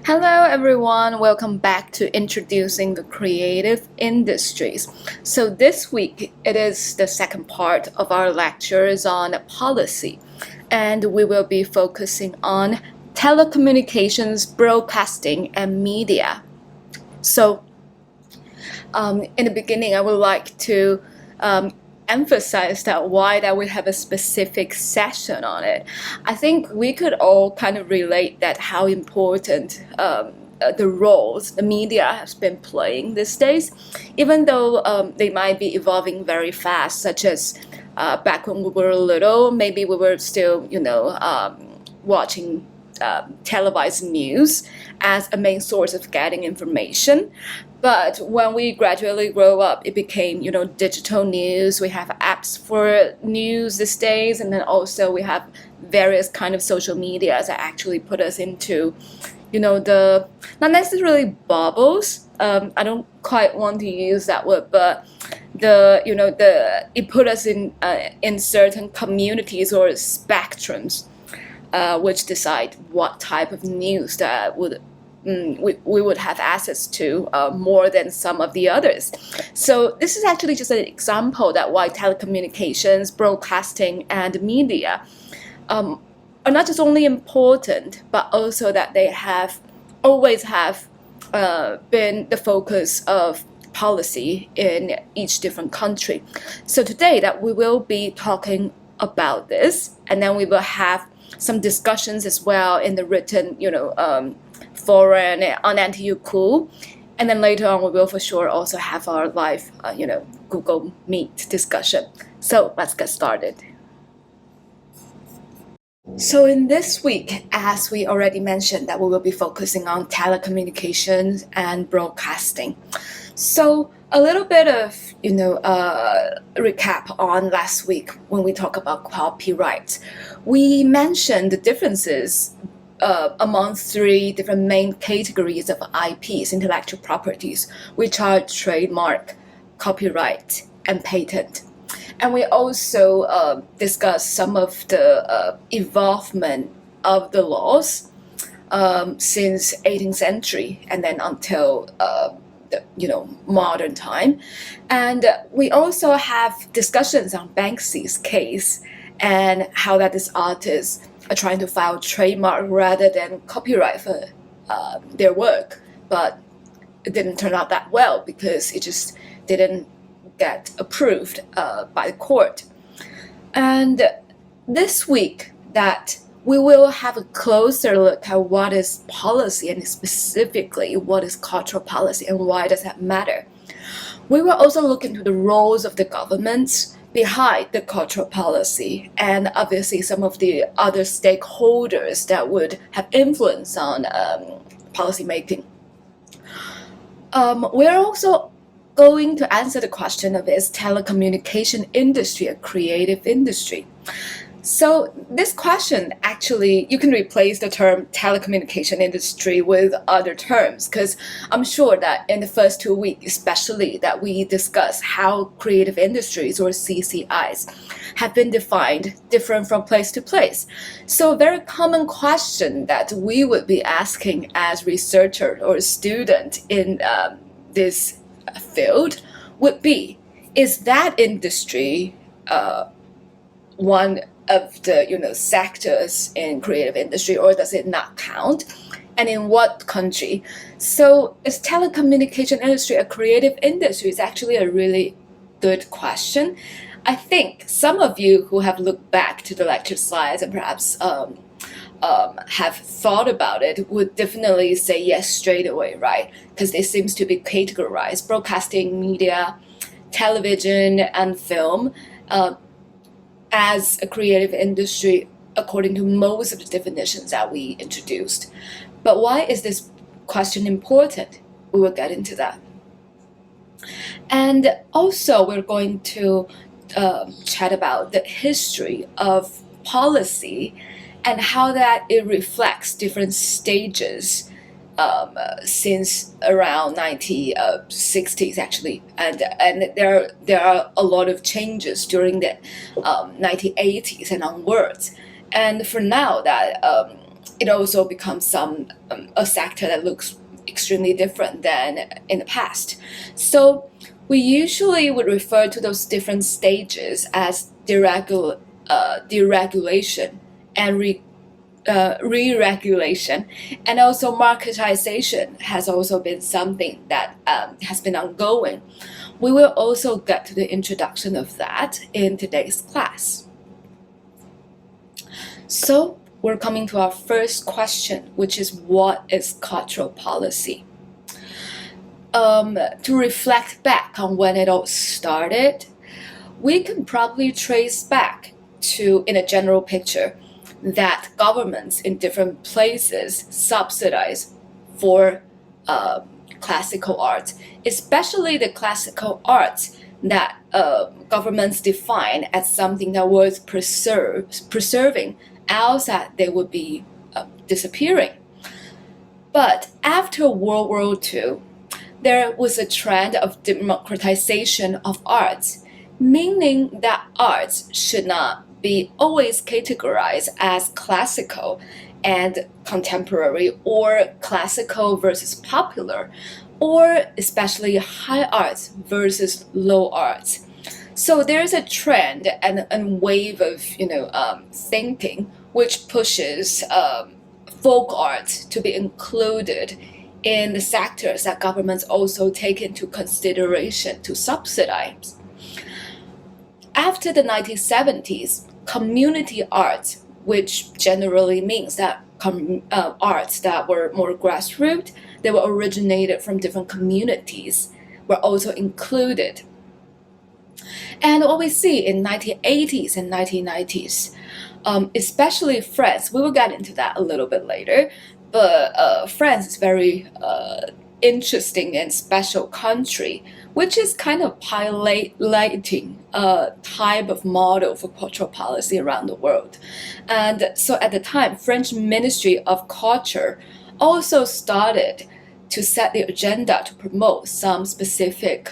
Hello everyone, welcome back to Introducing the Creative Industries. So this week it is the second part of our lectures on policy, and we will be focusing on telecommunications, broadcasting, and media. So in the beginning, I would like to emphasize that why that we have a specific session on it. I think we could all kind of relate that how important the roles the media has been playing these days, even though they might be evolving very fast, such as back when we were little, maybe we were still, watching televised news as a main source of getting information. But when we gradually grow up, it became, digital news. We have apps for news these days, and then also we have various kind of social medias that actually put us into, the not necessarily bubbles. I don't quite want to use that word, but it put us in certain communities or spectrums, which decide what type of news that we would have access to more than some of the others. So this is actually just an example that why telecommunications, broadcasting, and media are not just only important, but also that they always have been the focus of policy in each different country. So today that we will be talking about this, and then we will have some discussions as well in the written, forum on NTU Cool, and then later on we will for sure also have our live, Google Meet discussion. So let's get started. So in this week, as we already mentioned, that we will be focusing on telecommunications and broadcasting. So a little bit of, recap on last week when we talk about copyright. We mentioned the differences among three different main categories of IPs, intellectual properties, which are trademark, copyright, and patent. And we also discussed some of the evolvement of the laws since 18th century and then until the modern time. And we also have discussions on Banksy's case and how that this artist are trying to file trademark rather than copyright for their work, but it didn't turn out that well because it just didn't get approved by the court. And this week that we will have a closer look at what is policy and specifically what is cultural policy and why does that matter. We will also look into the roles of the governments behind the cultural policy and obviously some of the other stakeholders that would have influence on policy making. We're also going to answer the question of is telecommunication industry a creative industry? So this question, actually, you can replace the term telecommunication industry with other terms, because I'm sure that in the first 2 weeks, especially that we discuss how creative industries or CCIs have been defined different from place to place. So a very common question that we would be asking as researcher or student in this field would be, is that industry one of the sectors in creative industry, or does it not count, and in what country? So is telecommunication industry a creative industry? Is actually a really good question. I think some of you who have looked back to the lecture slides and perhaps have thought about it would definitely say yes straight away, right? Because it seems to be categorized: broadcasting, media, television, and film as a creative industry according to most of the definitions that we introduced. But why is this question important? We will get into that. And also we're going to chat about the history of policy and how that it reflects different stages since around 1960s actually, and there are a lot of changes during the 1980s and onwards. And for now that it also becomes a sector that looks extremely different than in the past. So we usually would refer to those different stages as deregulation and re-regulation, and also marketization has also been something that has been ongoing. We will also get to the introduction of that in today's class. So we're coming to our first question, which is, what is cultural policy? To reflect back on when it all started, we can probably trace back to, in a general picture, that governments in different places subsidize for classical arts, especially the classical arts that governments define as something that was preserving, else that they would be disappearing. But after World War II, there was a trend of democratization of arts, meaning that arts should not be always categorized as classical and contemporary, or classical versus popular, or especially high arts versus low arts. So there's a trend and wave of thinking which pushes folk art to be included in the sectors that governments also take into consideration to subsidize. After the 1970s, community arts, which generally means that arts that were more grassroots, they were originated from different communities, were also included. And what we see in 1980s and 1990s, especially France, we will get into that a little bit later, but France is very interesting and special country, which is kind of piloting a type of model for cultural policy around the world. And so at the time, French Ministry of Culture also started to set the agenda to promote some specific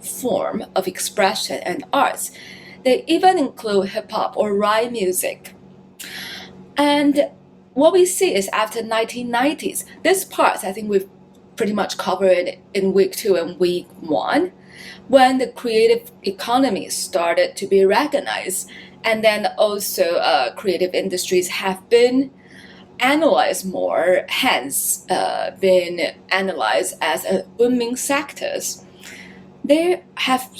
form of expression and arts. They even include hip-hop or rap music. And what we see is after 1990s, this part I think we've pretty much covered in week 2 and week 1, when the creative economy started to be recognized, and then also creative industries have been analyzed more, hence been analyzed as booming sectors. There have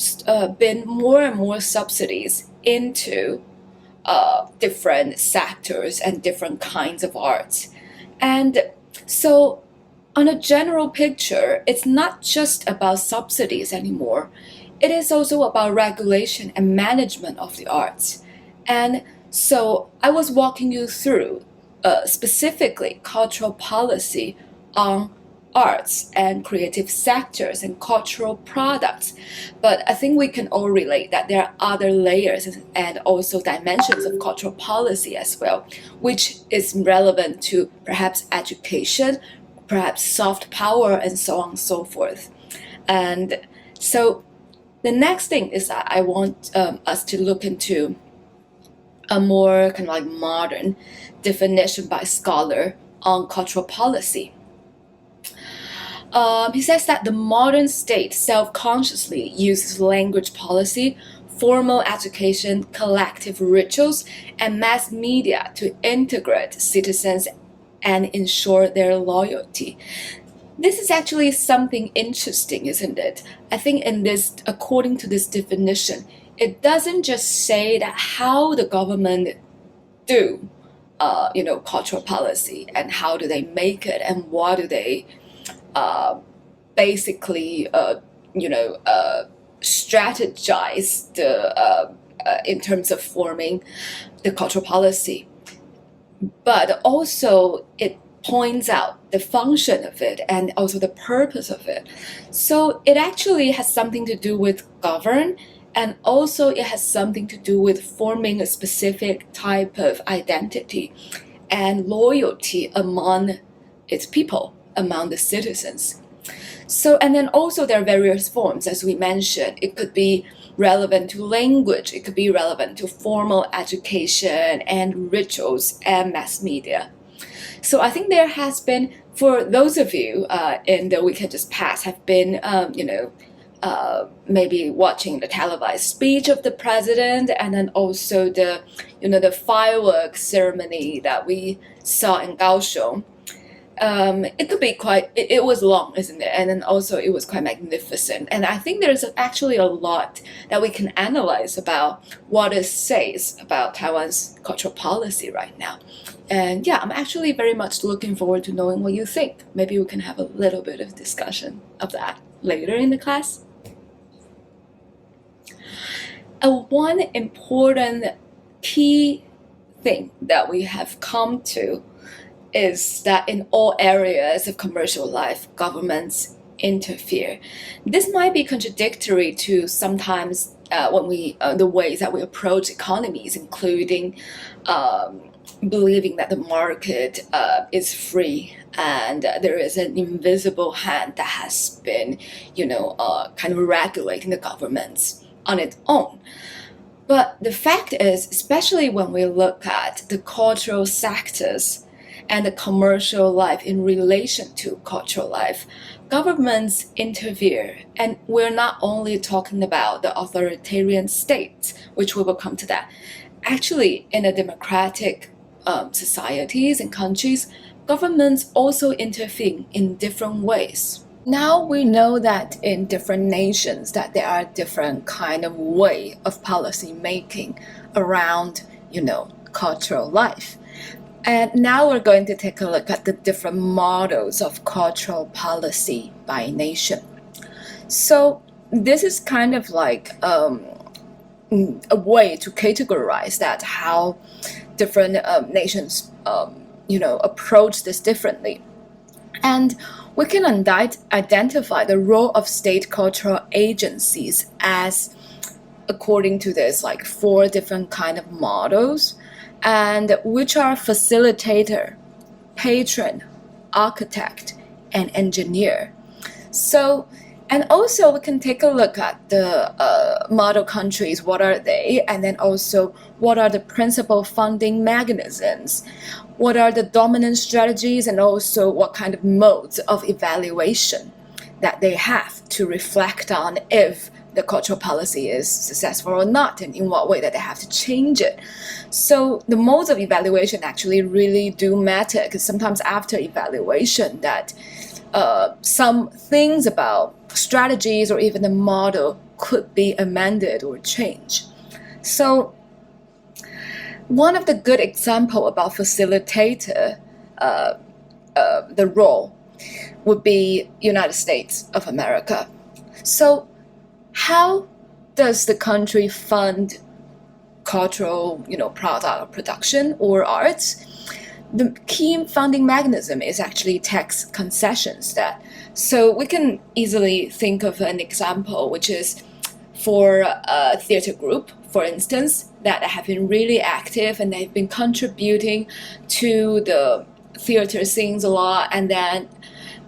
been more and more subsidies into different sectors and different kinds of arts. And so on a general picture, it's not just about subsidies anymore. It is also about regulation and management of the arts. And so I was walking you through specifically cultural policy on arts and creative sectors and cultural products. But I think we can all relate that there are other layers and also dimensions of cultural policy as well, which is relevant to perhaps education, perhaps soft power, and so on and so forth. And so the next thing is that I want us to look into a more kind of like modern definition by scholar on cultural policy. He says that the modern state self-consciously uses language policy, formal education, collective rituals, and mass media to integrate citizens and ensure their loyalty. This is actually something interesting, isn't it? I think according to this definition, it doesn't just say that how the government do, cultural policy, and how do they make it, and what do they basically, strategize in terms of forming the cultural policy. But also it points out the function of it and also the purpose of it. So it actually has something to do with govern, and also it has something to do with forming a specific type of identity and loyalty among its people, among the citizens. So, and then also there are various forms, as we mentioned. It could be relevant to language, it could be relevant to formal education and rituals and mass media. So I think there has been, for those of you in the weekend just past, have been, maybe watching the televised speech of the president, and then also the fireworks ceremony that we saw in Kaohsiung. It could be quite, it was long, isn't it? And then also it was quite magnificent. And I think there's actually a lot that we can analyze about what it says about Taiwan's cultural policy right now. And yeah, I'm actually very much looking forward to knowing what you think. Maybe we can have a little bit of discussion of that later in the class. One important key thing that we have come to is that in all areas of commercial life, governments interfere. This might be contradictory to sometimes when the ways that we approach economies, including believing that the market is free and there is an invisible hand that has been, kind of regulating the governments on its own. But the fact is, especially when we look at the cultural sectors and the commercial life in relation to cultural life, governments interfere. And we're not only talking about the authoritarian states, which we will come to that. Actually, in the democratic societies and countries, governments also intervene in different ways. Now we know that in different nations that there are different kind of way of policy making around, cultural life. And now we're going to take a look at the different models of cultural policy by nation. So this is kind of like a way to categorize that how different nations, approach this differently. And we can identify the role of state cultural agencies as, according to this, like 4 different kind of models, and which are facilitator, patron, architect, and engineer. So, and also we can take a look at the model countries, what are they, and then also what are the principal funding mechanisms, what are the dominant strategies, and also what kind of modes of evaluation that they have to reflect on if the cultural policy is successful or not, and in what way that they have to change it. So the modes of evaluation actually really do matter, because sometimes after evaluation that some things about strategies or even the model could be amended or changed. So one of the good example about facilitator, the role would be United States of America. So how does the country fund cultural, product or production or arts? The key funding mechanism is actually tax concessions. So we can easily think of an example, which is for a theater group, for instance, that have been really active and they've been contributing to the theater scenes a lot, and then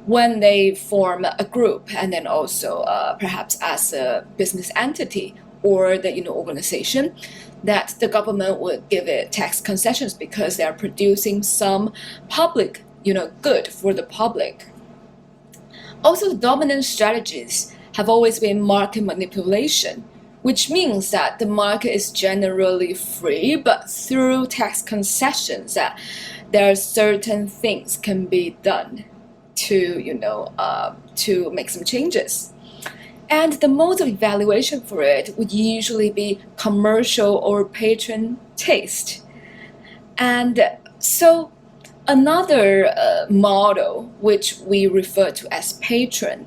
when they form a group and then also perhaps as a business entity or the organization, that the government would give it tax concessions because they are producing some public good for the public. Also, the dominant strategies have always been market manipulation, which means that the market is generally free, but through tax concessions that there are certain things can be done to make some changes. And the mode of evaluation for it would usually be commercial or patron taste. And so another model, which we refer to as patron,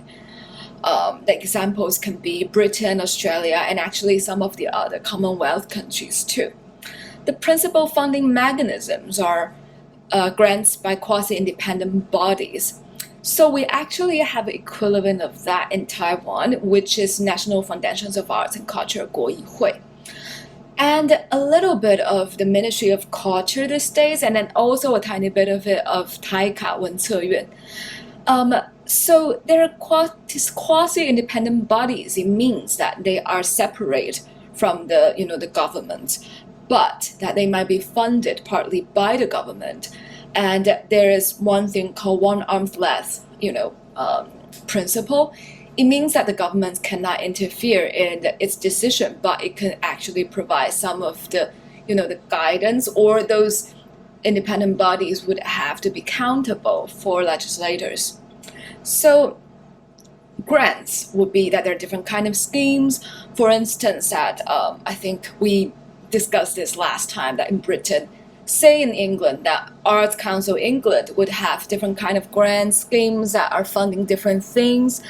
the examples can be Britain, Australia, and actually some of the other Commonwealth countries too. The principal funding mechanisms are grants by quasi-independent bodies. So we actually have an equivalent of that in Taiwan, which is National Foundations of Arts and Culture, 国艺会. And a little bit of the Ministry of Culture these days, and then also a tiny bit of it of Taika, 文策院. So they're quasi-independent bodies. It means that they are separate from the government, but that they might be funded partly by the government, And there is one thing called one arm's length, principle. It means that the government cannot interfere in its decision, but it can actually provide some of the, the guidance, or those independent bodies would have to be accountable for legislators. So grants would be that there are different kind of schemes. For instance, that I think we discussed this last time, that in Britain, say in England, that Arts Council England would have different kind of grant schemes that are funding different things.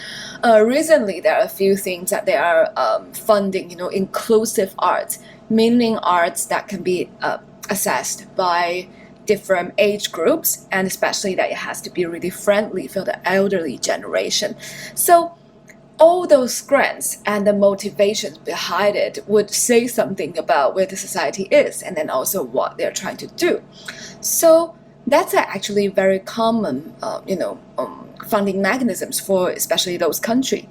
Recently, there are a few things that they are funding, inclusive arts, meaning arts that can be accessed by different age groups, and especially that it has to be really friendly for the elderly generation. So all those grants and the motivations behind it would say something about where the society is, and then also what they're trying to do. So that's actually very common, funding mechanisms for especially those countries.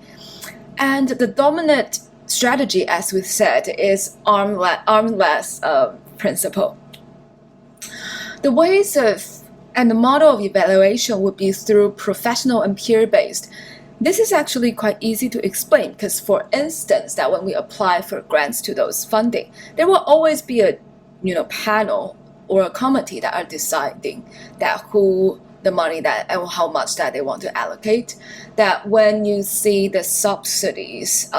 And the dominant strategy, as we said, is armless principle. The ways of and the model of evaluation would be through professional and peer-based. This is actually quite easy to explain because, for instance, that when we apply for grants to those funding, there will always be a panel or a committee that are deciding that who the money that and how much that they want to allocate. That when you see the subsidies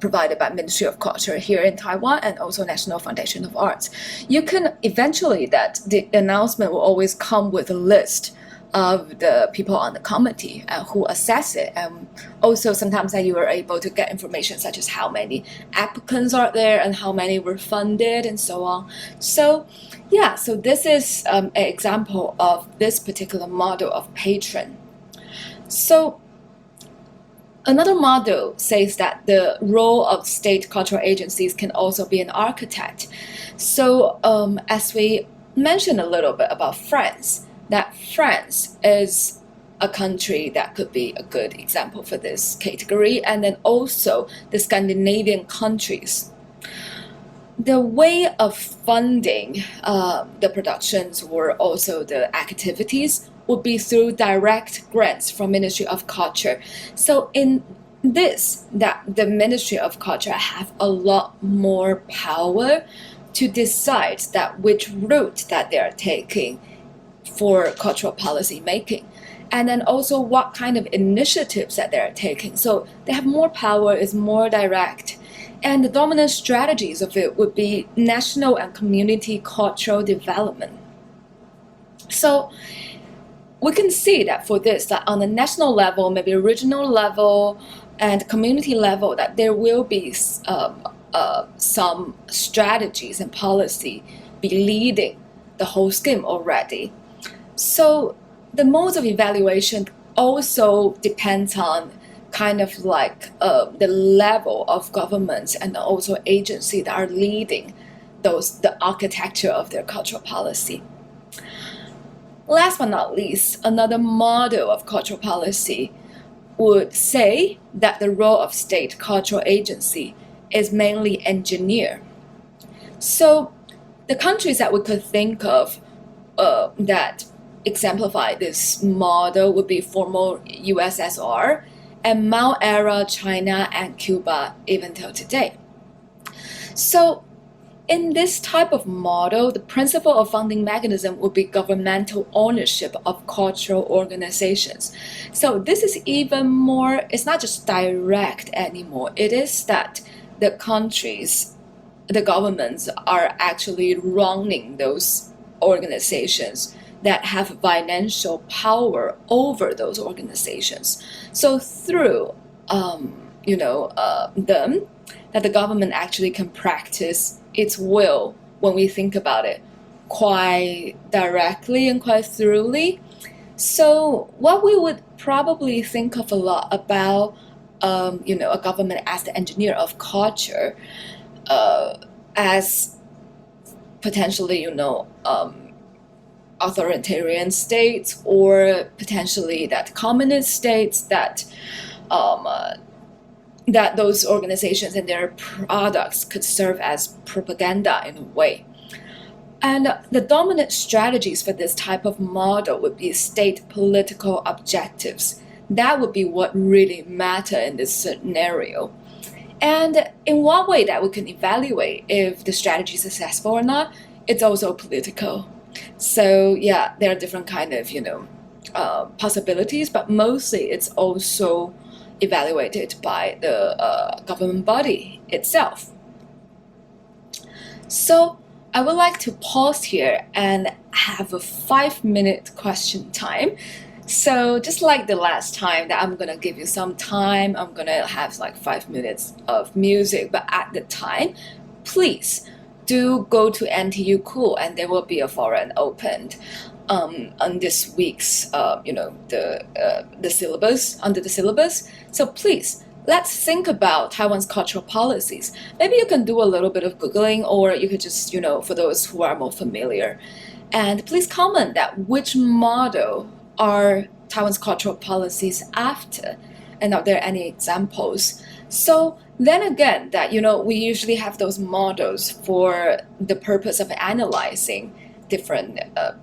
provided by Ministry of Culture here in Taiwan and also National Foundation of Arts, you can eventually that the announcement will always come with a list of the people on the committee who assess it, and also sometimes that you are able to get information such as how many applicants are there and how many were funded and so on. So so this is an example of this particular model of patron. So another model says that the role of state cultural agencies can also be an architect. So as we mentioned a little bit about France, that France is a country that could be a good example for this category, and then also the Scandinavian countries. The way of funding the productions or also the activities would be through direct grants from Ministry of Culture. So in this, that the Ministry of Culture have a lot more power to decide that which route that they are taking for cultural policy making, and then also what kind of initiatives that they're taking. So they have more power, is more direct, and the dominant strategies of it would be national and community cultural development. So we can see that for this, that on the national level, maybe regional level, and community level, that there will be some strategies and policy be leading the whole scheme already. So the modes of evaluation also depends on kind of like the level of governments and also agency that are leading the architecture of their cultural policy. Last but not least, another model of cultural policy would say that the role of state cultural agency is mainly engineer. So the countries that we could think of that exemplify this model would be former USSR and Mao era China and Cuba even till today. So in this type of model, the principle of funding mechanism would be governmental ownership of cultural organizations. So this is even more, it's not just direct anymore. It is that the countries, the governments are actually running those organizations that have financial power over those organizations. So through them, that the government actually can practice its will when we think about it quite directly and quite thoroughly. So what we would probably think of a lot about a government as the engineer of culture, as potentially authoritarian states, or potentially that communist states, that that those organizations and their products could serve as propaganda in a way. And the dominant strategies for this type of model would be state political objectives. That would be what really matter in this scenario. And in one way that we can evaluate if the strategy is successful or not, it's also political. So yeah, there are different kind of possibilities, but mostly it's also evaluated by the government body itself. So I would like to pause here and have a 5-minute question time. So just like the last time that I'm gonna give you some time, I'm gonna have like 5 minutes of music, but at the time, please do go to NTU Cool and there will be a forum opened on this week's the syllabus, under the syllabus. So please, let's think about Taiwan's cultural policies. Maybe you can do a little bit of Googling, or you could just, for those who are more familiar. And please comment that which model are Taiwan's cultural policies after, and are there any examples? So then again, that we usually have those models for the purpose of analyzing different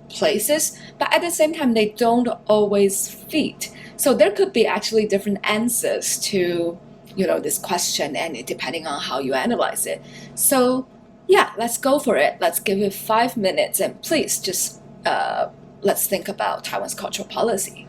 places, but at the same time they don't always fit. So there could be actually different answers to this question, and depending on how you analyze it. So yeah, let's go for it. Let's give it 5 minutes, and please just let's think about Taiwan's cultural policy.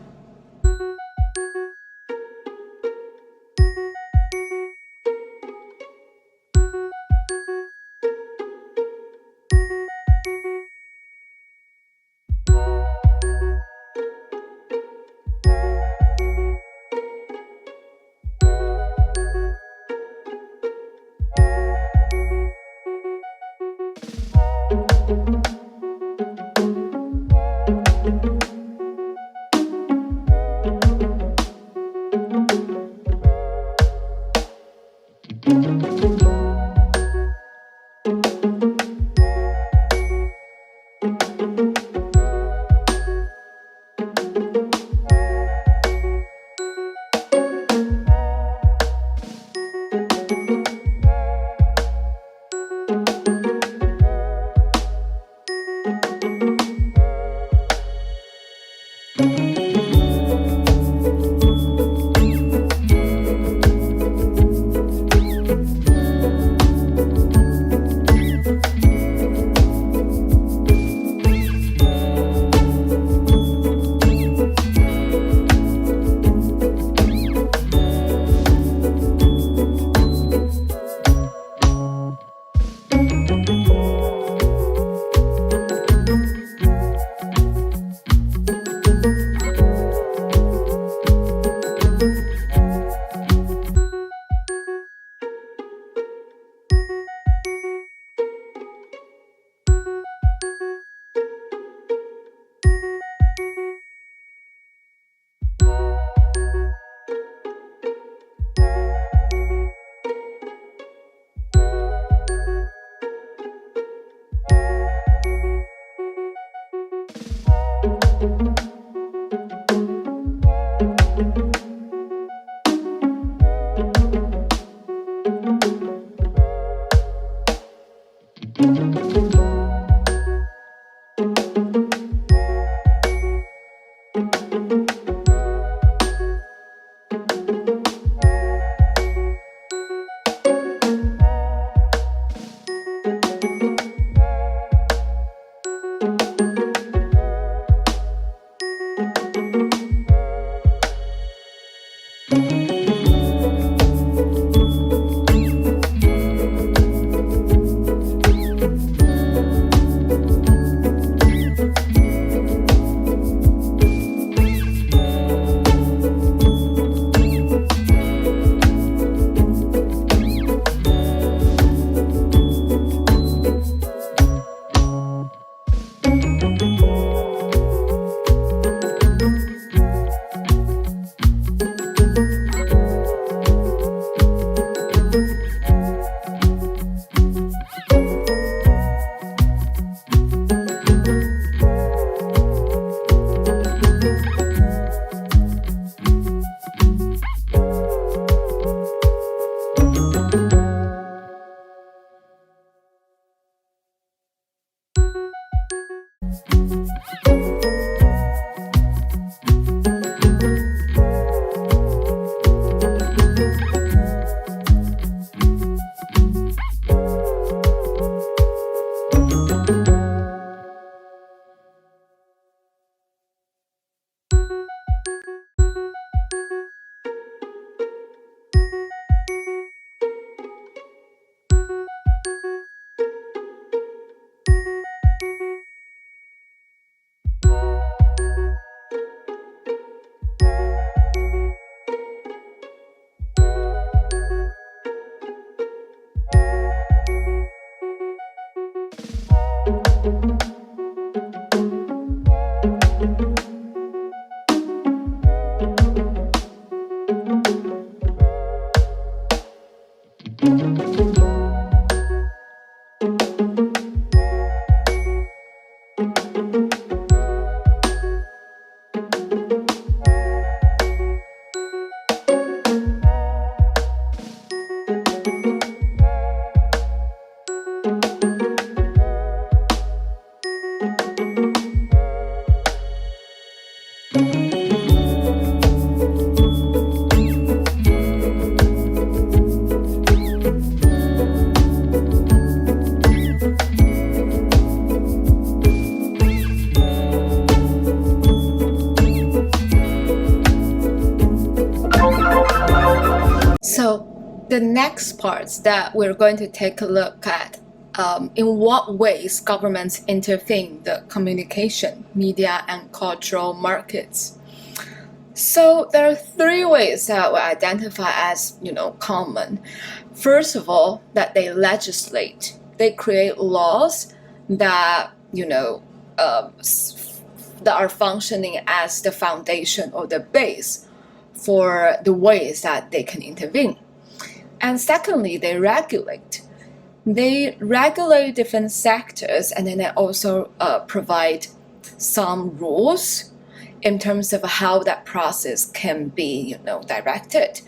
So the next parts that we're going to take a look at in what ways governments intervene in the communication, media, and cultural markets. So there are three ways that we identify as, common. First of all, that they legislate. They create laws that, that are functioning as the foundation or the base for the ways that they can intervene. And secondly, they regulate. They regulate different sectors, and then they also provide some rules in terms of how that process can be, directed.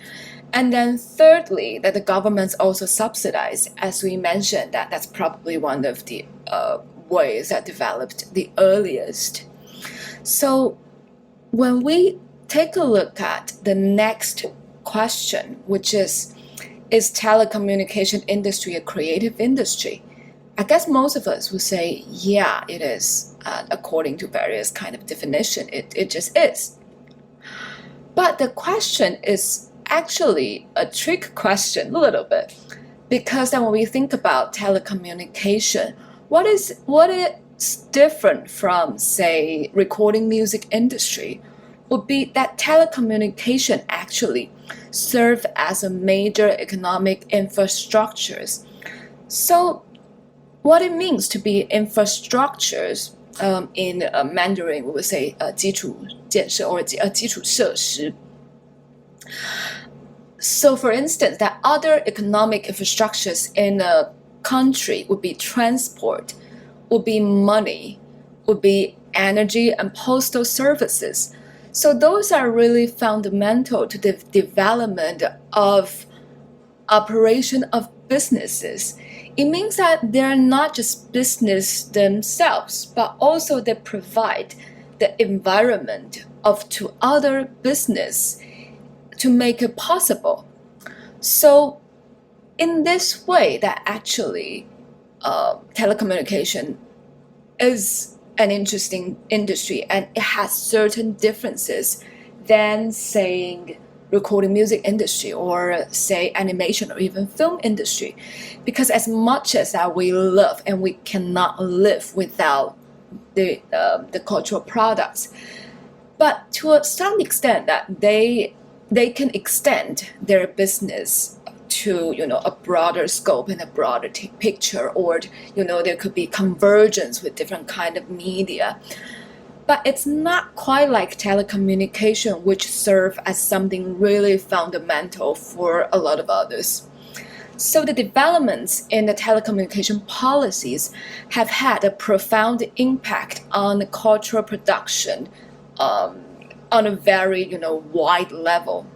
And then thirdly, that the governments also subsidize. As we mentioned, that's probably one of the ways that developed the earliest. So when we take a look at the next question, which is telecommunication industry a creative industry? I guess most of us would say, yeah, it is, according to various kind of definition, it just is. But the question is actually a trick question a little bit, because then when we think about telecommunication, what is different from, say, recording music industry would be that telecommunication actually serve as a major economic infrastructures. So what it means to be infrastructures, in Mandarin we would say 基础建设 or 基础设施. So for instance, that other economic infrastructures in a country would be transport, would be money, would be energy and postal services. So those are really fundamental to the development of operation of businesses. It means that they're not just business themselves, but also they provide the environment to other business to make it possible. So in this way, that actually telecommunication is an interesting industry, and it has certain differences than saying recording music industry or say animation or even film industry, because as much as that we love and we cannot live without the cultural products, but to some extent that they can extend their business to a broader scope and a broader picture, or there could be convergence with different kind of media. But it's not quite like telecommunication, which serve as something really fundamental for a lot of others. So the developments in the telecommunication policies have had a profound impact on the cultural production on a very wide level.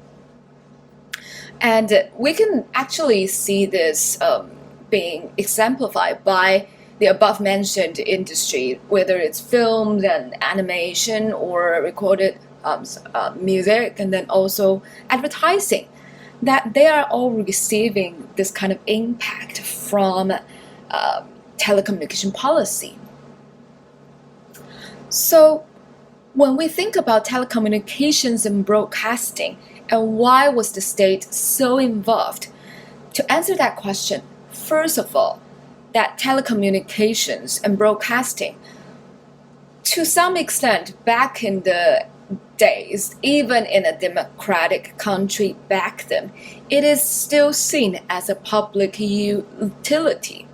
And we can actually see this being exemplified by the above mentioned industry, whether it's film and animation or recorded music, and then also advertising, that they are all receiving this kind of impact from telecommunication policy. So when we think about telecommunications and broadcasting, and why was the state so involved? To answer that question, first of all, that telecommunications and broadcasting, to some extent, back in the days, even in a democratic country back then, it is still seen as a public utility.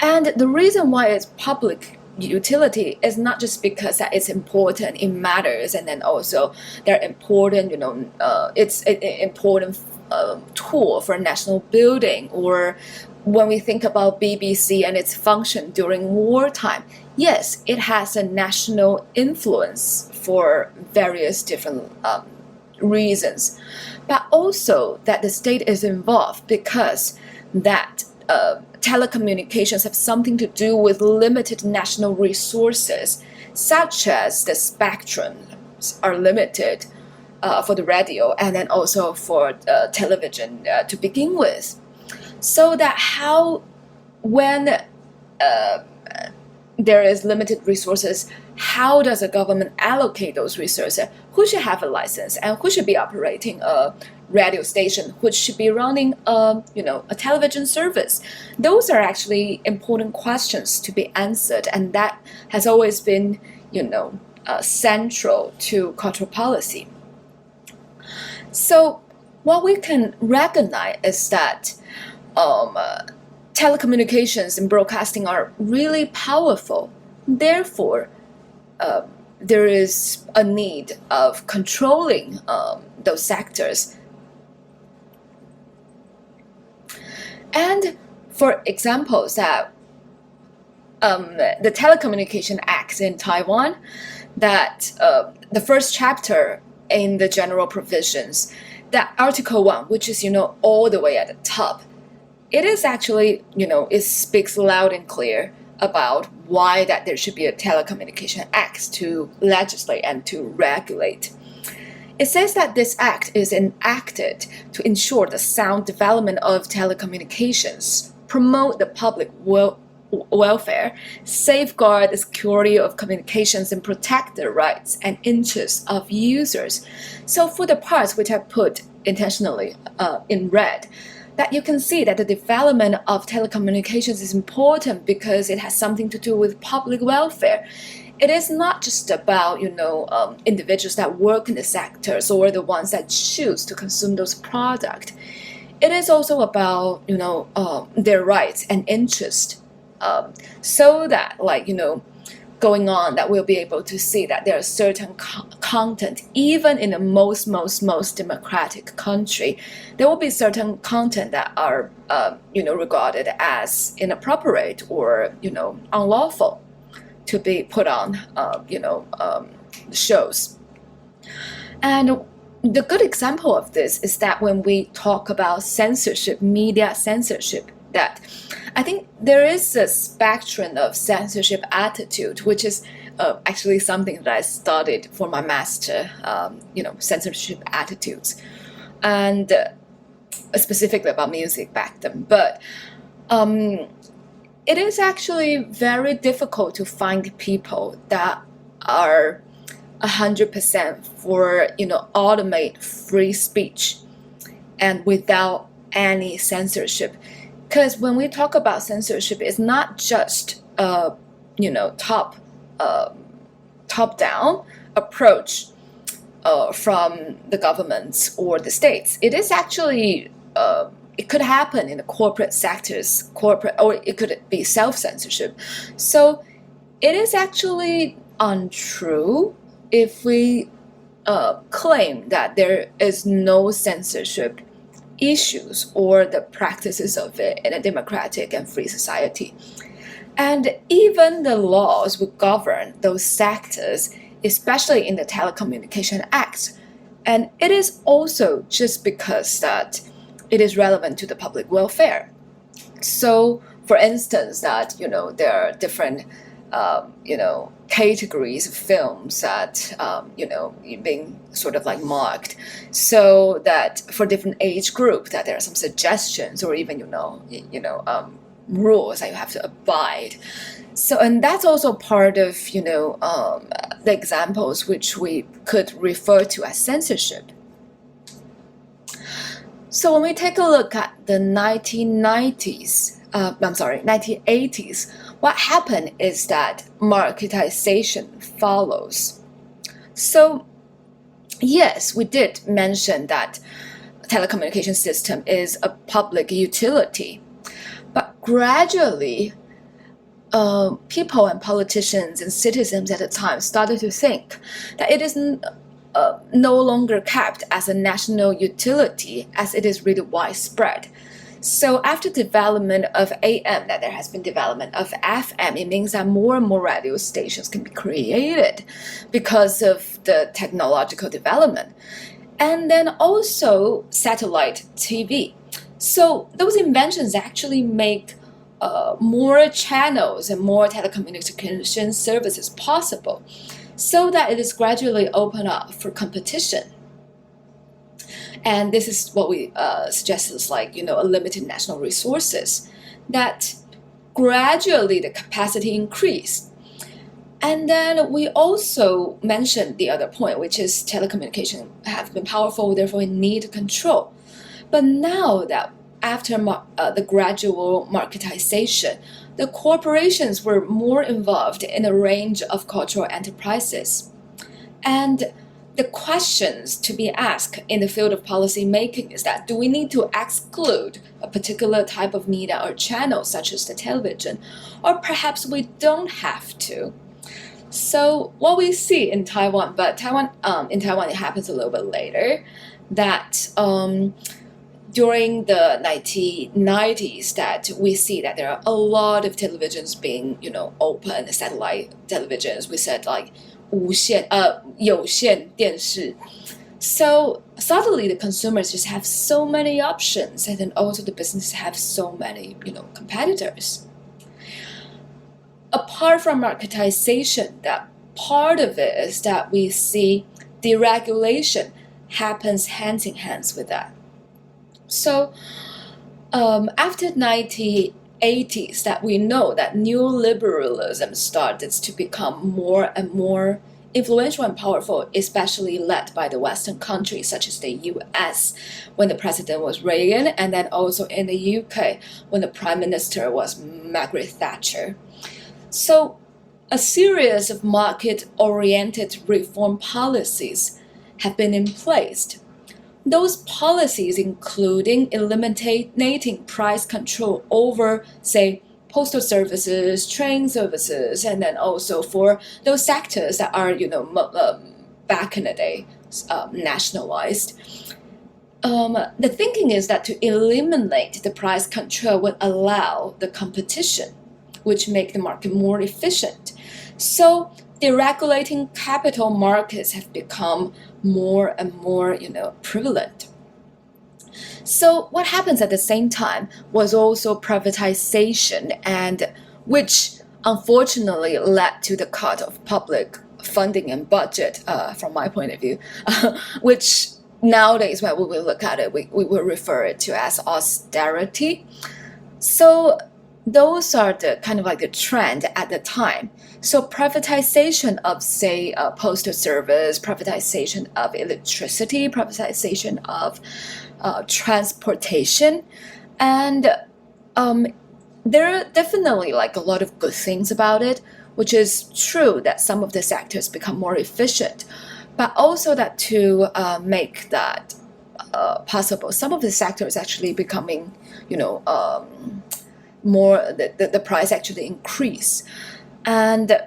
And the reason why it's public utility is not just because that it's important, it matters, and then also they're important, it's an important tool for national building, or when we think about BBC and its function during wartime, yes, it has a national influence for various different reasons, but also that the state is involved because that telecommunications have something to do with limited national resources, such as the spectrums are limited for the radio and then also for television to begin with. So that when there is limited resources, how does the government allocate those resources? Who should have a license and who should be operating a radio station? Who should be running a television service? Those are actually important questions to be answered, and that has always been central to cultural policy. So what we can recognize is that telecommunications and broadcasting are really powerful. Therefore, there is a need of controlling those sectors. And for examples, that the Telecommunication Act in Taiwan, that the first chapter in the general provisions, that Article 1, which is all the way at the top, it is actually, it speaks loud and clear about why that there should be a Telecommunication Act to legislate and to regulate. It says that this act is enacted to ensure the sound development of telecommunications, promote the public welfare, safeguard the security of communications, and protect the rights and interests of users. So for the parts which I put intentionally in red, that you can see that the development of telecommunications is important because it has something to do with public welfare. It is not just about individuals that work in the sectors or the ones that choose to consume those products. It is also about their rights and interests, so that going on, that we'll be able to see that there are certain content, even in the most democratic country, there will be certain content that are regarded as inappropriate or unlawful to be put on shows. And the good example of this is that when we talk about censorship, media censorship, that I think there is a spectrum of censorship attitude, which is actually something that I studied for my master, censorship attitudes, and specifically about music back then. But it is actually very difficult to find people that are 100% for automate free speech and without any censorship. Because when we talk about censorship, it's not just top-down approach from the governments or the states. It is actually it could happen in the corporate sectors, or it could be self-censorship. So it is actually untrue if we claim that there is no censorship issues or the practices of it in a democratic and free society. And even the laws would govern those sectors, especially in the Telecommunication Act. And it is also just because that it is relevant to the public welfare. So for instance, that there are different categories of films that being sort of like marked, so that for different age group that there are some suggestions or even rules that you have to abide. So, and that's also part of the examples which we could refer to as censorship. So when we take a look at the 1980s, what happened is that marketization follows. So yes, we did mention that telecommunication system is a public utility, but gradually people and politicians and citizens at the time started to think that it is no longer kept as a national utility, as it is really widespread. So after development of AM, that there has been development of FM, it means that more and more radio stations can be created because of the technological development. And then also satellite TV. So those inventions actually make more channels and more telecommunication services possible, so that it is gradually open up for competition. And this is what we suggest is like, a limited national resources, that gradually the capacity increased. And then we also mentioned the other point, which is telecommunication have been powerful, therefore we need control. But now that after the gradual marketization, the corporations were more involved in a range of cultural enterprises. And the questions to be asked in the field of policy making is that, do we need to exclude a particular type of media or channel, such as the television, or perhaps we don't have to? So what we see in Taiwan, but in Taiwan it happens a little bit later, that during the 1990s, that we see that there are a lot of televisions being open, satellite televisions. We said like 有线电视. So suddenly the consumers just have so many options, and then also the businesses have so many competitors. Apart from marketization, that part of it is that we see deregulation happens hand in hand with that. So after 1980s, that we know that neoliberalism started to become more and more influential and powerful, especially led by the Western countries such as the US when the president was Reagan, and then also in the UK when the prime minister was Margaret Thatcher. So a series of market-oriented reform policies have been in place. Those policies including eliminating price control over, say, postal services, train services, and then also for those sectors that are, back in the day, nationalized. The thinking is that to eliminate the price control would allow the competition, which make the market more efficient. So deregulating capital markets have become more and more, prevalent. So what happens at the same time was also privatization, and which unfortunately led to the cut of public funding and budget, from my point of view, which nowadays when we will look at it, we will refer it to as austerity. So those are the kind of like the trend at the time. So privatization of, say, postal service, privatization of electricity, privatization of transportation, and there are definitely like a lot of good things about it, which is true that some of the sectors become more efficient, but also that to make that possible, some of the sectors actually becoming, more the price actually increase. And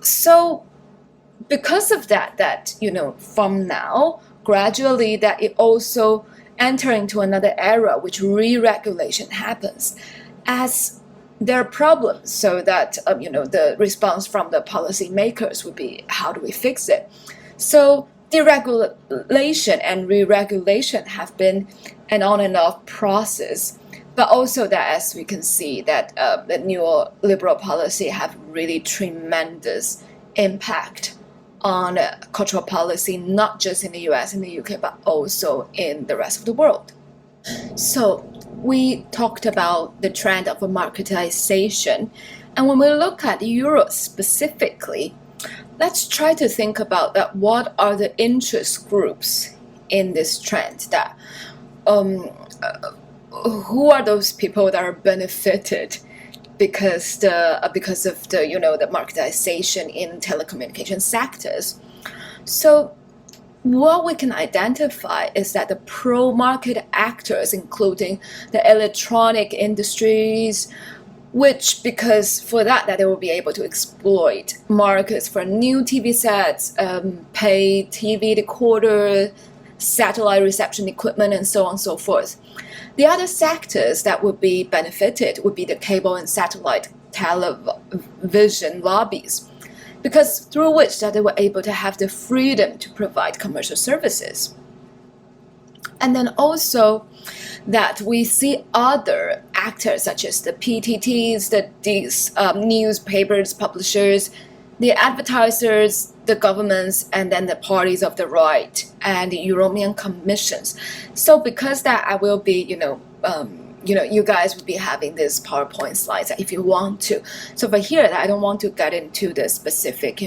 so because of that from now gradually that it also enter into another era which re-regulation happens as there are problems, so that the response from the policy makers would be, how do we fix it? So deregulation and re-regulation have been an on and off process, but also that, as we can see, that the neoliberal policy have really tremendous impact on cultural policy, not just in the US and the UK, but also in the rest of the world. So we talked about the trend of a marketization. And when we look at Europe specifically, let's try to think about that. What are the interest groups in this trend? That who are those people that are benefited because of the marketization in telecommunication sectors? So what we can identify is that the pro-market actors, including the electronic industries, which, because for that they will be able to exploit markets for new TV sets, pay TV decoder, satellite reception equipment, and so on and so forth. The other sectors that would be benefited would be the cable and satellite television lobbies, because through which that they were able to have the freedom to provide commercial services. And then also that we see other actors such as the PTTs, these newspapers, publishers, the advertisers, the governments, and then the parties of the right and the European commissions. So because that, I will be, you guys will be having this PowerPoint slides if you want to. So for here, I don't want to get into the specific,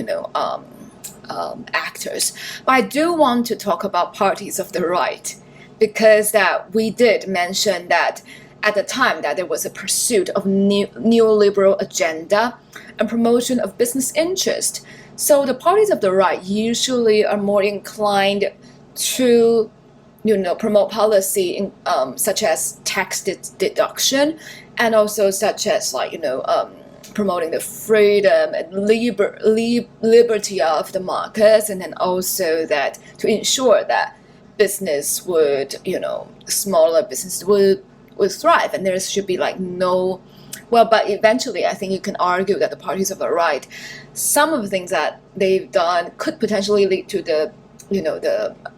actors, but I do want to talk about parties of the right, because that we did mention that at the time that there was a pursuit of neoliberal agenda and promotion of business interest. So the parties of the right usually are more inclined to promote policy in, such as tax deduction, and also such as promoting the freedom and liberty of the markets, and then also that to ensure that business would, smaller business would thrive, and there should be but eventually I think you can argue that the parties of the right, some of the things that they've done could potentially lead to the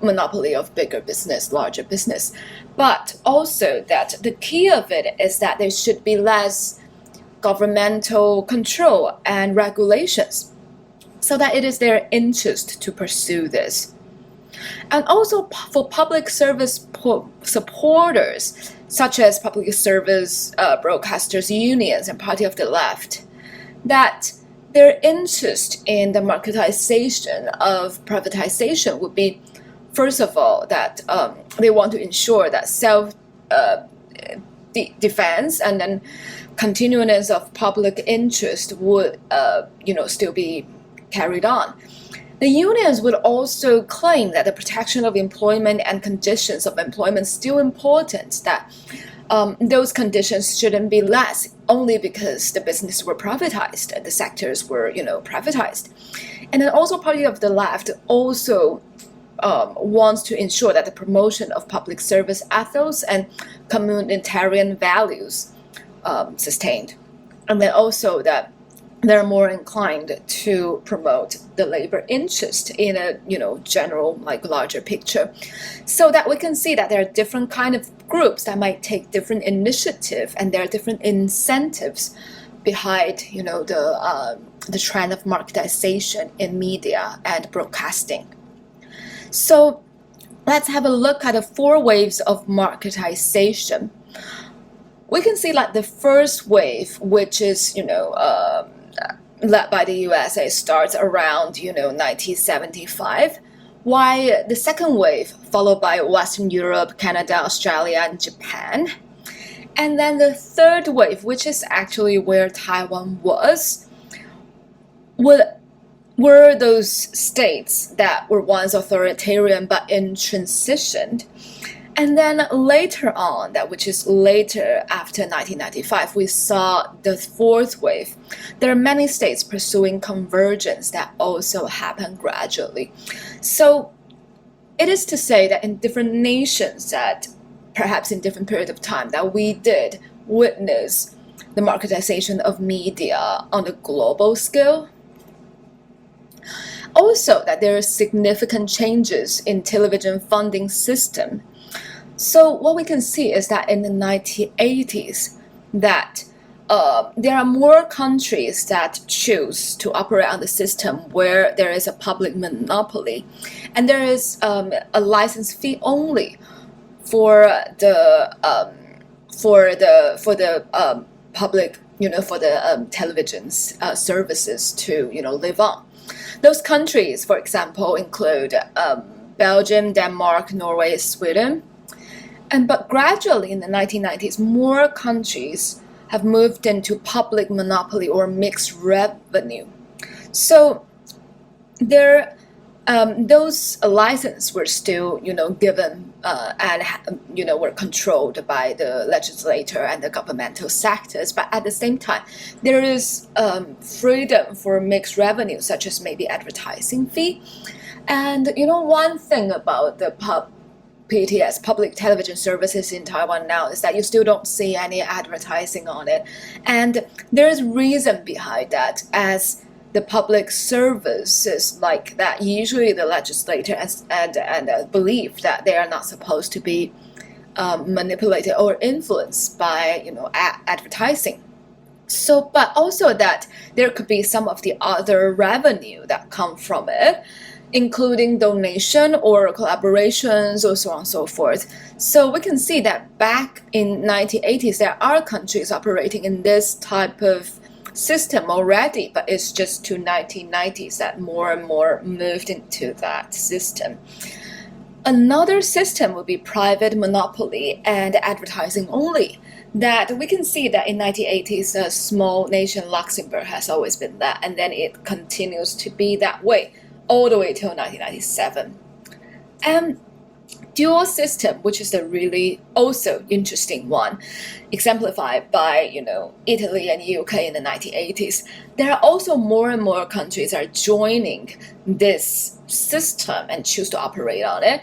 monopoly of bigger business, larger business. But also that the key of it is that there should be less governmental control and regulations, so that it is their interest to pursue this. And also for public service supporters, such as public service broadcasters unions and party of the left, that their interest in the marketization of privatization would be, first of all, that they want to ensure that self-defense and then continuance of public interest would still be carried on. The unions would also claim that the protection of employment and conditions of employment is still important, that those conditions shouldn't be less only because the businesses were privatized, the sectors were privatized. And then also party of the left also wants to ensure that the promotion of public service ethos and communitarian values sustained. And then also that they're more inclined to promote the labor interest in a general larger picture, so that we can see that there are different kind of groups that might take different initiative, and there are different incentives behind the trend of marketization in media and broadcasting. So let's have a look at the 4 waves of marketization. We can see the first wave, which is led by the USA, starts around 1975, while the second wave followed by Western Europe, Canada, Australia, and Japan. And then the third wave, which is actually where Taiwan was, were those states that were once authoritarian but in transition. And then later on, which is later after 1995, we saw the fourth wave. There are many states pursuing convergence that also happened gradually. So it is to say that in different nations, that perhaps in different period of time, that we did witness the marketization of media on a global scale. Also that there are significant changes in television funding system. So what we can see is that in the 1980s, that there are more countries that choose to operate on the system where there is a public monopoly, and there is a license fee only for the public, for the television services to live on. Those countries, for example, include Belgium, Denmark, Norway, Sweden. But gradually in the 1990s, more countries have moved into public monopoly or mixed revenue. So those licenses were still, given and were controlled by the legislature and the governmental sectors. But at the same time, there is freedom for mixed revenue, such as maybe advertising fee. And one thing about the PTS, public television services in Taiwan now, is that you still don't see any advertising on it. And there's reason behind that, as the public services like that, usually the legislator and believe that they are not supposed to be manipulated or influenced by advertising. So, but also that there could be some of the other revenue that come from it, including donation or collaborations or so on and so forth. So we can see that back in 1980s, there are countries operating in this type of system already, but it's just to 1990s that more and more moved into that system. Another system would be private monopoly and advertising only. That we can see that in 1980s, a small nation Luxembourg has always been that, and then it continues to be that way all the way till 1997. And dual system, which is a really also interesting one, exemplified by Italy and UK in the 1980s. There are also more and more countries are joining this system and choose to operate on it.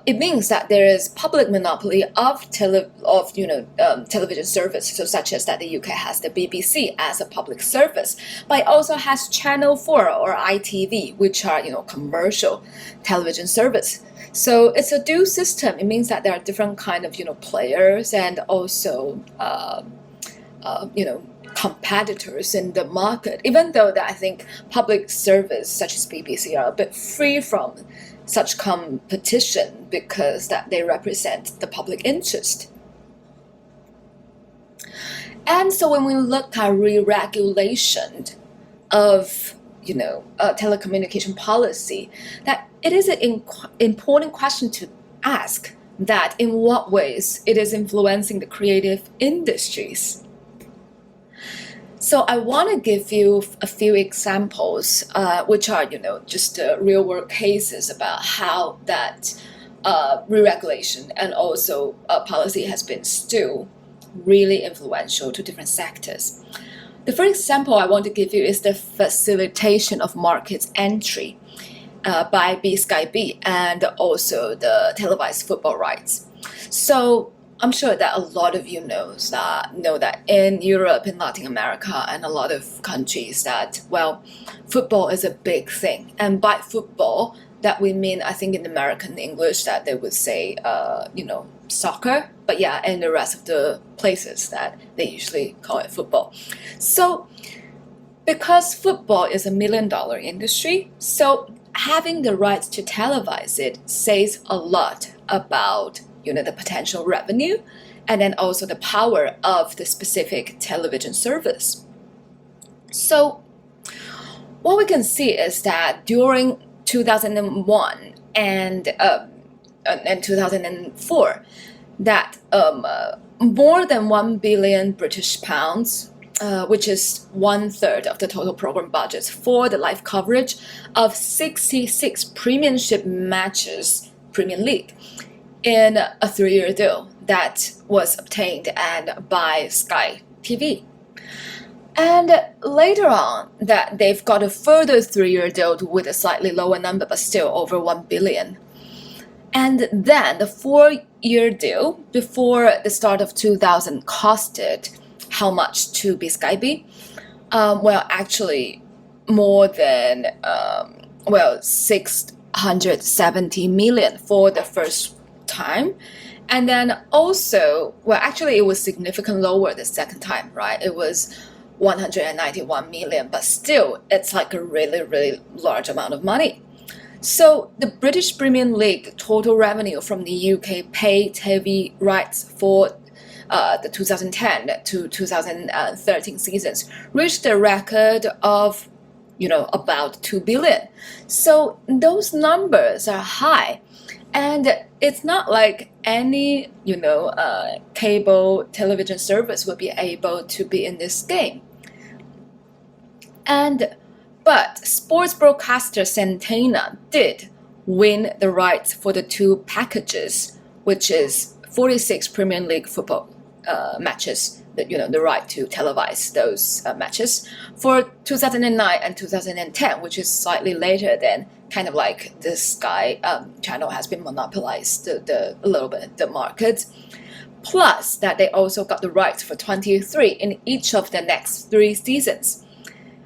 It means that there is public monopoly of television service, so such as that the UK has the BBC as a public service, but it also has Channel 4 or ITV, which are commercial television service. So it's a dual system. It means that there are different kind of players and also competitors in the market. Even though that I think public service such as BBC are a bit free from such competition because that they represent the public interest. And so when we look at re-regulation of telecommunication policy, that it is an important question to ask, that in what ways it is influencing the creative industries. So I want to give you a few examples, which are, just real world cases about how that re-regulation and also policy has been still really influential to different sectors. The first example I want to give you is the facilitation of markets entry by BSkyB and also the televised football rights. So I'm sure that a lot of you know that in Europe, in Latin America, and a lot of countries that, football is a big thing. And by football, that we mean, I think in American English, that they would say, soccer. But yeah, in the rest of the places that they usually call it football. So because football is $1 million industry, so having the rights to televise it says a lot about the potential revenue, and then also the power of the specific television service. So what we can see is that during 2001 and 2004, that more than 1 billion British pounds, which is 1/3 of the total program budget for the live coverage of 66 premiership matches, Premier League, in a 3-year deal that was obtained and by Sky TV. And later on, that they've got a further 3-year deal with a slightly lower number, but still over 1 billion. And then the 4-year deal before the start of 2000 costed how much to BSkyB? Actually more than 670 million for the first time. And then also, well, actually, it was significantly lower the second time, right? It was 191 million, but still, it's like a really, really large amount of money. So the British Premier League total revenue from the UK paid TV rights for the 2010 to 2013 seasons reached a record of, about 2 billion. So those numbers are high. And it's not like any, cable television service will be able to be in this game. But sports broadcaster Centena did win the rights for the two packages, which is 46 Premier League football matches, the right to televise those matches for 2009 and 2010, which is slightly later than kind of like the Sky channel has been monopolized a little bit, the market. Plus that they also got the rights for 23 in each of the next 3 seasons.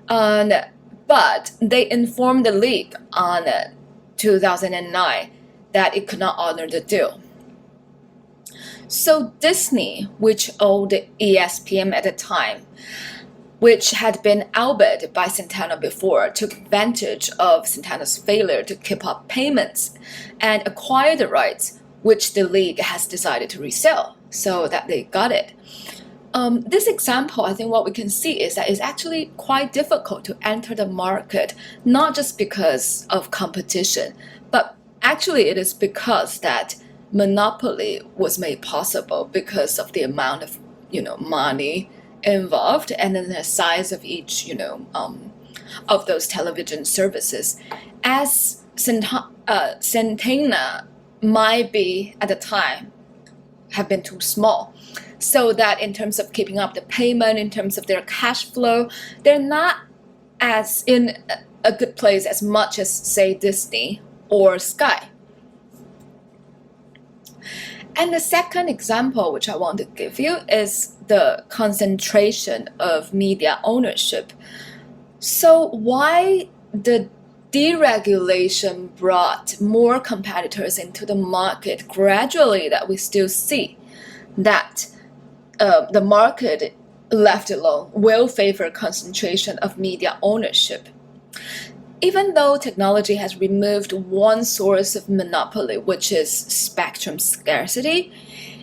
But they informed the league on 2009 that it could not honor the deal. So Disney, which owned ESPN at the time, which had been outbid by Centena before, took advantage of Centena's failure to keep up payments and acquired the rights, which the league has decided to resell, so that they got it. This example, I think what we can see is that it's actually quite difficult to enter the market, not just because of competition, but actually it is because that monopoly was made possible because of the amount of, money involved and then the size of each, of those television services. As Centena might be at the time have been too small, so that in terms of keeping up the payment, in terms of their cash flow, they're not as in a good place as much as, say, Disney or Sky. And the second example which I want to give you is the concentration of media ownership. So why the deregulation brought more competitors into the market gradually, that we still see that the market left alone will favor concentration of media ownership. Even though technology has removed one source of monopoly, which is spectrum scarcity,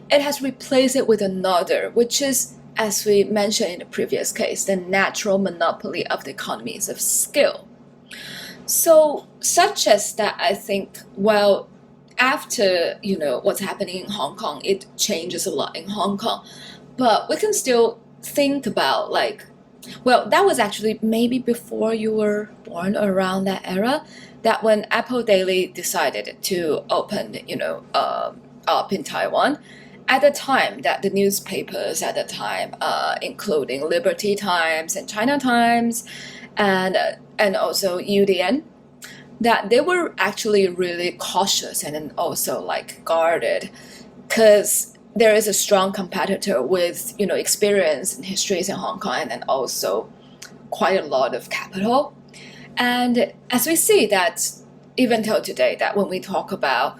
it has replaced it with another, which is, as we mentioned in the previous case, the natural monopoly of the economies of scale. So, such as that, I think, well, after, what's happening in Hong Kong, it changes a lot in Hong Kong. But we can still think about, that was actually maybe before you were born, around that era, that when Apple Daily decided to open, up in Taiwan, at the time that the newspapers at the time, including Liberty Times and China Times, and also UDN, that they were actually really cautious and then also guarded, because there is a strong competitor with, experience and histories in Hong Kong, and then also quite a lot of capital. And as we see that even till today, that when we talk about,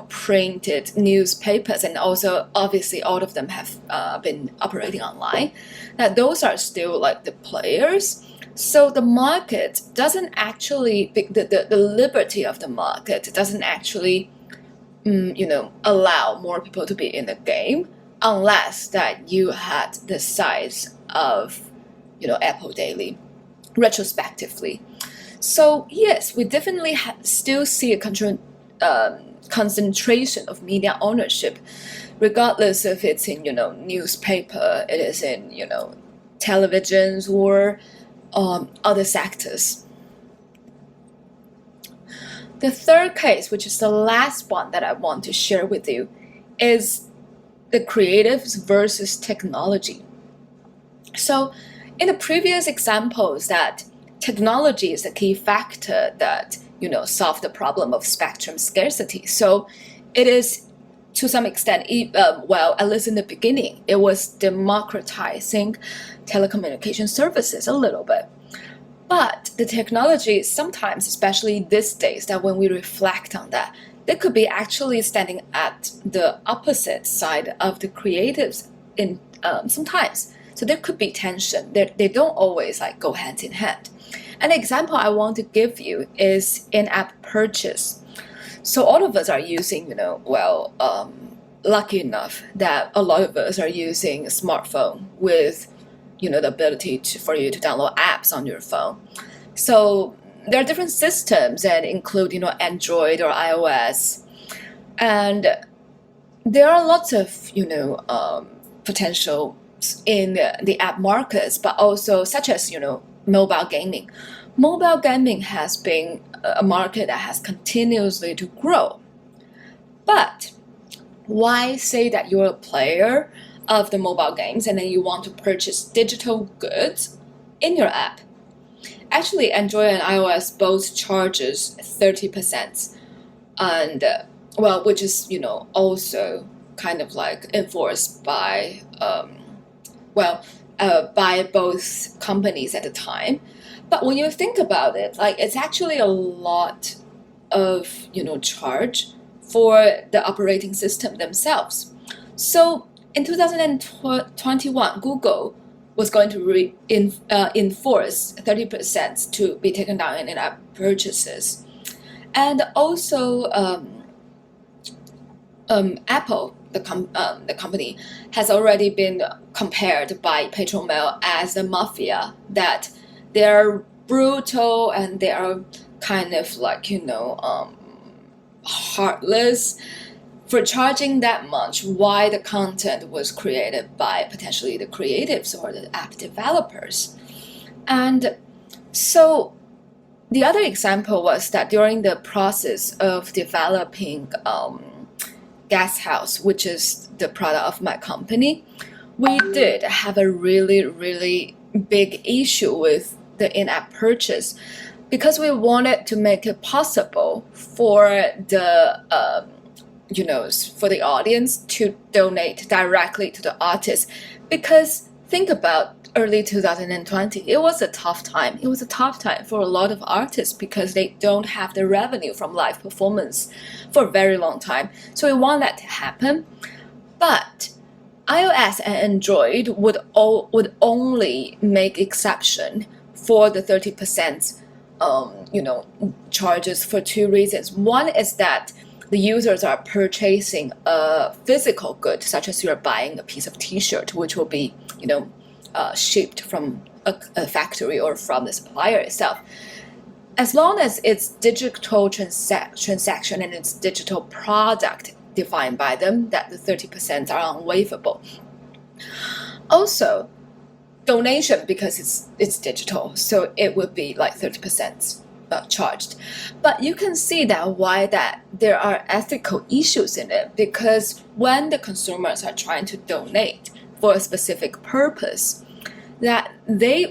printed newspapers, and also obviously all of them have been operating online, that those are still the players. So the market doesn't actually, the liberty of the market doesn't actually allow more people to be in the game, unless that you had the size of, Apple Daily, retrospectively. So yes, we definitely still see a concentration of media ownership, regardless if it's in, newspaper, it is in, televisions or other sectors. The third case, which is the last one that I want to share with you, is the creatives versus technology. So in the previous examples, that technology is a key factor that, solve the problem of spectrum scarcity. So it is, to some extent, at least in the beginning, it was democratizing telecommunication services a little bit. But the technology sometimes, especially these days, that when we reflect on that, they could be actually standing at the opposite side of the creatives in sometimes. So there could be tension. They don't always like go hand in hand. An example I want to give you is in-app purchase. So all of us are using, lucky enough that a lot of us are using a smartphone with, the ability for you to download apps on your phone. So there are different systems that include, Android or iOS, and there are lots of, potential in the app markets, but also such as, mobile gaming. Mobile gaming has been a market that has continuously to grow. But why say that you're a player of the mobile games and then you want to purchase digital goods in your app? Actually, Android and iOS both charges 30%, and which is also kind of like enforced by by both companies at the time. But when you think about it, like it's actually a lot of charge for the operating system themselves. So in 2021, Google was going to enforce 30% to be taken down in in-app purchases, and also Apple, the company, has already been compared by Petromail as a mafia, that they're brutal and they are kind of like heartless for charging that much, why the content was created by potentially the creatives or the app developers. And so the other example was that during the process of developing Gas House, which is the product of my company, we did have a really, really big issue with the in-app purchase, because we wanted to make it possible for the for the audience to donate directly to the artist. Because think about early 2020, it was a tough time. It was a tough time for a lot of artists because they don't have the revenue from live performance for a very long time. So we want that to happen. But iOS and Android would only make exception for the 30% charges for two reasons. One is that the users are purchasing a physical good, such as you're buying a piece of T-shirt, which will be shipped from a factory or from the supplier itself. As long as it's digital transaction and it's digital product defined by them, that the 30% are unwaivable. Also, donation, because it's digital, so it would be like 30% charged. But you can see that why that there are ethical issues in it, because when the consumers are trying to donate for a specific purpose, that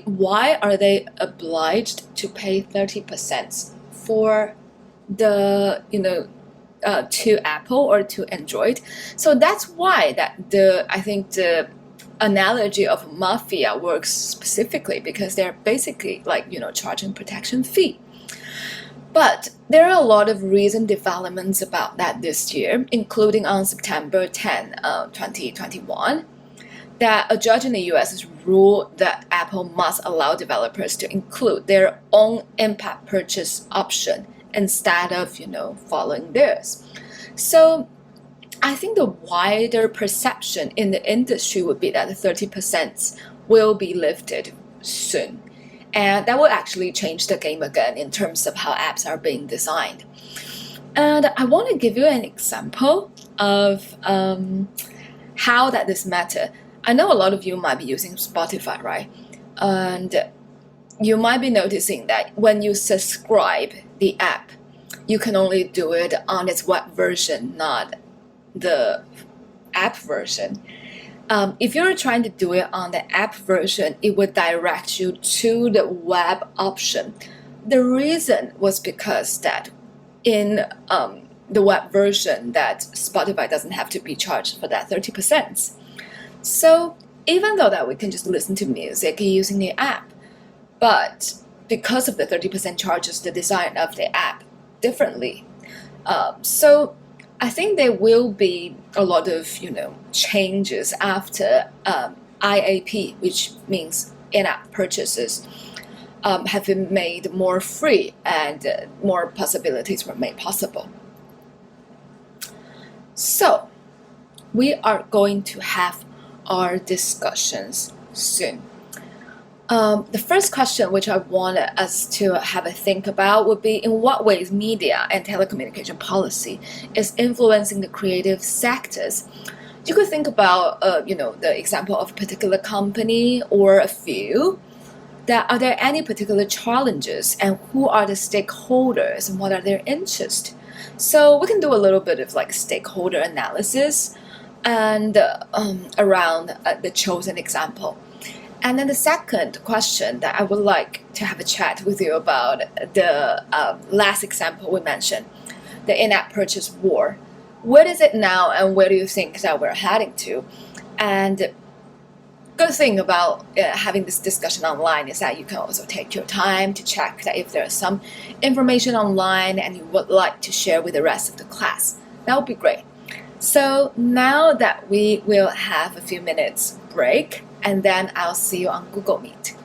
why are they obliged to pay 30% for the to Apple or to Android? So that's why that I think the analogy of mafia works specifically, because they're basically like charging protection fee. But there are a lot of recent developments about that this year, including on September 10, 2021, that a judge in the US has ruled that Apple must allow developers to include their own in-app purchase option instead of following theirs. So I think the wider perception in the industry would be that the 30% will be lifted soon. And that will actually change the game again in terms of how apps are being designed. And I want to give you an example of how that this matter. I know a lot of you might be using Spotify, right? And you might be noticing that when you subscribe the app, you can only do it on its web version, not the app version. If you're trying to do it on the app version, it would direct you to the web option. The reason was because that in the web version, that Spotify doesn't have to be charged for that 30%. So even though that we can just listen to music using the app, but because of the 30% charges the design of the app differently, So I think there will be a lot of changes after IAP, which means in-app purchases, have been made more free and more possibilities were made possible. So we are going to have our discussions soon. The first question which I want us to have a think about would be in what ways media and telecommunication policy is influencing the creative sectors. You could think about, the example of a particular company or a few. Are there any particular challenges, and who are the stakeholders, and what are their interests? So we can do a little bit of like stakeholder analysis and around the chosen example. And then the second question that I would like to have a chat with you about the last example we mentioned, the in-app purchase war. What is it now, and where do you think that we're heading to? And good thing about having this discussion online is that you can also take your time to check that if there's some information online and you would like to share with the rest of the class. That would be great. So now that we will have a few minutes break, and then I'll see you on Google Meet.